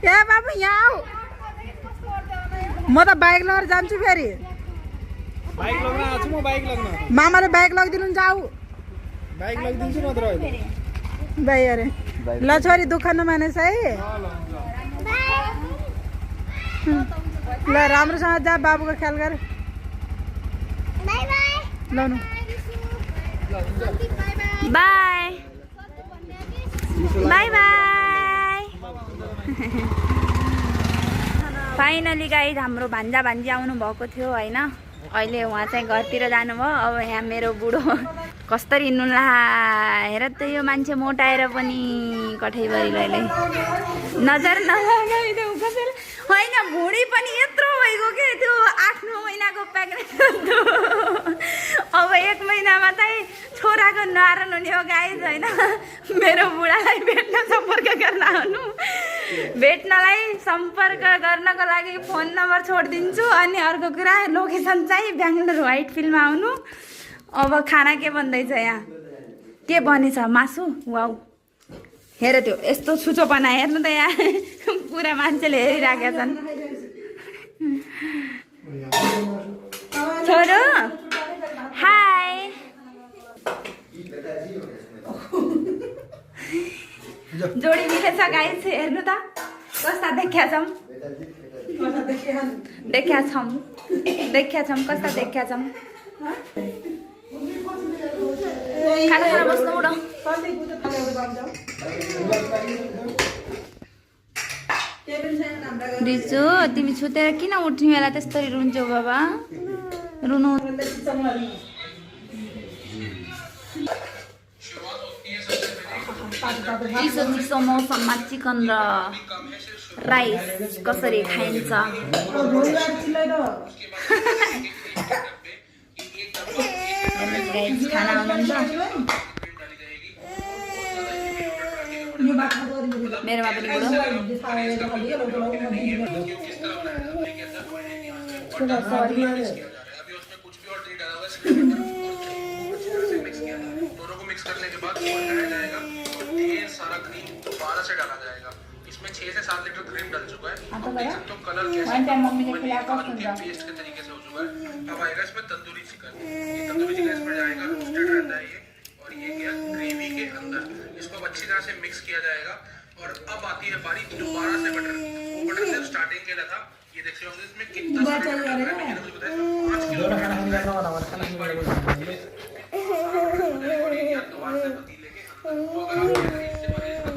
ए बाबु यहाँ आऊ म त बाइक लगेर जान्छु फेरि बाइक लग्न आछु म बाइक लग्न मामाले बाइक लगिदिनु जाऊ बाइक लगिदिन्छु न तर अहिले बाई अरे ल छोरी दुःख नमानेस् है ल राम्रोसँग जा बाबुको ख्याल गर ल न by by by finally guys हाम्रो भान्जा भान्जी आउनु भएको थियो होइन अहिले उहाँ चाहिँ घरतिर जानुभयो अब यहाँ मेरो बुढो कसरी हिँड्नुला हेर त यो मान्छे मोटाएर पनि कठैबरीलाई नजर नलगाइदेऊ कसैले होइन भुँडी पनि यत्रो भइगयो के त्यो 8-9 महिनाको प्रेग्नेन्ट अब 1 महिनामा चाहिँ छोराको नारायण हुने हो गाइज होइन मेरो बुढालाई भेट्न सम्पर्क गर्न आउनु भेट्नलाई सम्पर्क गर्नको लागि फोन नम्बर छोडिदिन्छु अनि अर्को कुरा लोकेसन चाहिँ बेङ्गलोर व्हाइट फिल्डमा आउनु अब खाना के बन्दैछ यहाँ के बनेछ मासु वाउ हेर त्यो यस्तो छुचोपना हेर्नु त यहाँ पुरा मान्छेले हेरिराखेका छन् छोरो हाई जोडी मिलेछ गाइस हेर्नु त कस्ता देखिया छौँ कस्ता देखिया छौँ खाना खाना बस्नु उड रिजु तिमी छुतेर किन उठ्ने बेला त्यसरी रुन्छौ बाबा रुनु चिसो चिसो मौसममा चिकन र राइस कसरी खाइन्छ खाना आउनुहुन्छ मेरोमा पनि बुढो सारा क्रीम दोबारा से डाला जाएगा इसमें 6 से 7 लीटर क्रीम डल चुका है आप देख सकते हो कलर कैसा पेस्ट के तरीके से हो चुका है अब आएगा इसमें तंदूरी चिकन ये तंदूरी चिकन इसमें जाएगा रोस्टेड रहता है ये और ये गया ग्रेवी के अंदर इसको अब अच्छी तरह से मिक्स किया जाएगा और अब आती है बारी दोबारा से बटर बटर से स्टार्टिंग के लिए था ये देख सकते हो इसमें कितना सारा बटर है मैंने मुझे बताया 5 किलो खाना दोबारा से पतीले के अंदर